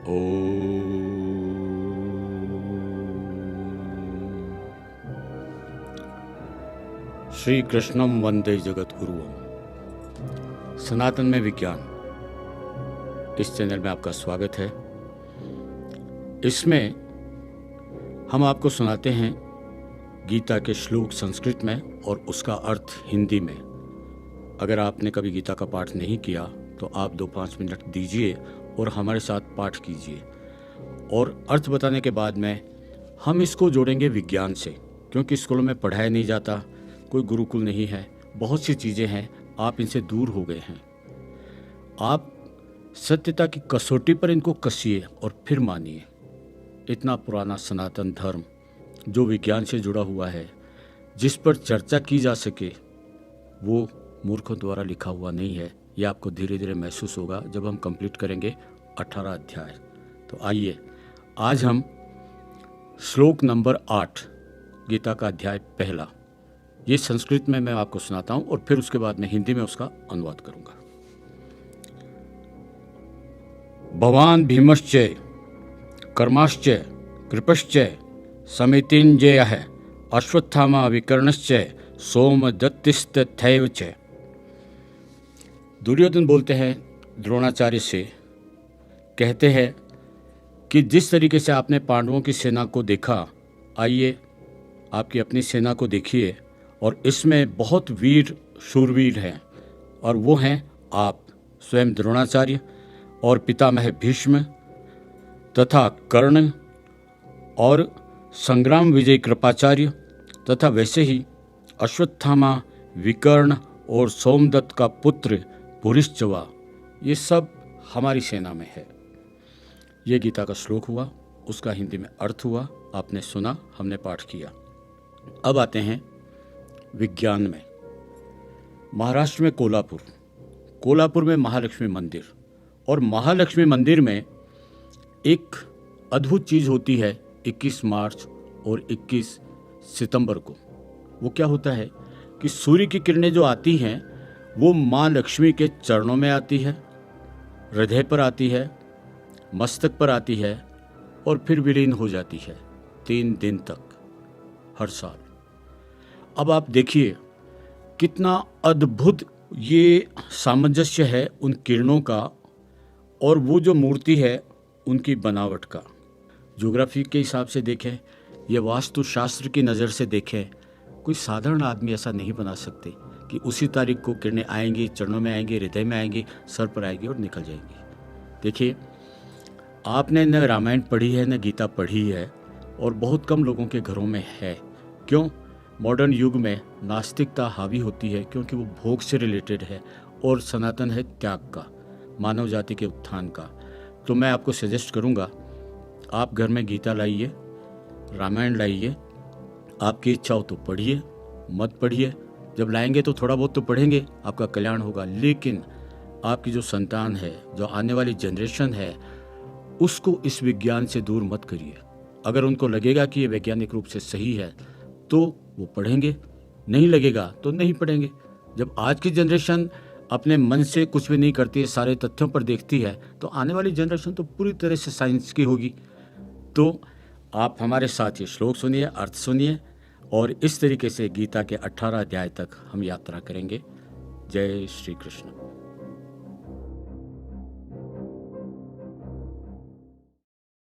श्री कृष्णम वंदे जगद्गुरुम। सनातन में विज्ञान इस चैनल में आपका स्वागत है। इसमें हम आपको सुनाते हैं गीता के श्लोक संस्कृत में और उसका अर्थ हिंदी में। अगर आपने कभी गीता का पाठ नहीं किया तो आप 2-5 मिनट दीजिए और हमारे साथ पाठ कीजिए, और अर्थ बताने के बाद में हम इसको जोड़ेंगे विज्ञान से, क्योंकि स्कूलों में पढ़ाया नहीं जाता, कोई गुरुकुल नहीं है, बहुत सी चीज़ें हैं, आप इनसे दूर हो गए हैं। आप सत्यता की कसौटी पर इनको कसिए और फिर मानिए। इतना पुराना सनातन धर्म जो विज्ञान से जुड़ा हुआ है, जिस पर चर्चा की जा सके, वो मूर्खों द्वारा लिखा हुआ नहीं है। ये आपको धीरे धीरे महसूस होगा जब हम कंप्लीट करेंगे 18 अध्याय। तो आइए आज हम श्लोक नंबर 8 गीता का अध्याय पहला, ये संस्कृत में मैं आपको सुनाता हूं और फिर उसके बाद मैं हिंदी में उसका अनुवाद करूंगा। भवान भीमश्चय कर्माश्चय कृपश्चय समितिंजयः अश्वत्थामा विकर्णश्चय सोमदत्तिस्तथैव च। दुर्योधन बोलते हैं द्रोणाचार्य से, कहते हैं कि जिस तरीके से आपने पांडवों की सेना को देखा, आइए आपकी अपनी सेना को देखिए, और इसमें बहुत वीर शूरवीर हैं, और वो हैं आप स्वयं द्रोणाचार्य और पितामह भीष्म तथा कर्ण और संग्राम विजय कृपाचार्य तथा वैसे ही अश्वत्थामा विकर्ण और सोमदत्त का पुत्र पुरिश्चवा, ये सब हमारी सेना में है। ये गीता का श्लोक हुआ, उसका हिंदी में अर्थ हुआ, आपने सुना, हमने पाठ किया। अब आते हैं विज्ञान में। महाराष्ट्र में कोल्हापुर में महालक्ष्मी मंदिर, और महालक्ष्मी मंदिर में एक अद्भुत चीज़ होती है 21 मार्च और 21 सितंबर को। वो क्या होता है कि सूर्य की किरणें जो आती हैं वो माँ लक्ष्मी के चरणों में आती है, हृदय पर आती है, मस्तक पर आती है और फिर विलीन हो जाती है 3 दिन तक हर साल। अब आप देखिए कितना अद्भुत ये सामंजस्य है उन किरणों का और वो जो मूर्ति है उनकी बनावट का। ज्योग्राफी के हिसाब से देखें या वास्तुशास्त्र की नज़र से देखें, कोई साधारण आदमी ऐसा नहीं बना सकते कि उसी तारीख को किरणें आएंगी, चरणों में आएंगी, हृदय में आएंगी, सर पर आएंगी और निकल जाएंगी। देखिए, आपने न रामायण पढ़ी है न गीता पढ़ी है, और बहुत कम लोगों के घरों में है। क्यों? मॉडर्न युग में नास्तिकता हावी होती है, क्योंकि वो भोग से रिलेटेड है और सनातन है त्याग का, मानव जाति के उत्थान का। तो मैं आपको सजेस्ट करूँगा, आप घर में गीता लाइए, रामायण लाइए, आपकी इच्छा हो तो पढ़िए, मत पढ़िए। जब लाएंगे तो थोड़ा बहुत तो पढ़ेंगे, आपका कल्याण होगा। लेकिन आपकी जो संतान है, जो आने वाली जनरेशन है, उसको इस विज्ञान से दूर मत करिए। अगर उनको लगेगा कि ये वैज्ञानिक रूप से सही है तो वो पढ़ेंगे, नहीं लगेगा तो नहीं पढ़ेंगे। जब आज की जनरेशन अपने मन से कुछ भी नहीं करती है, सारे तथ्यों पर देखती है, तो आने वाली जनरेशन तो पूरी तरह से साइंस की होगी। तो आप हमारे साथ ये श्लोक सुनिए, अर्थ सुनिए, और इस तरीके से गीता के 18 अध्याय तक हम यात्रा करेंगे। जय श्री कृष्ण।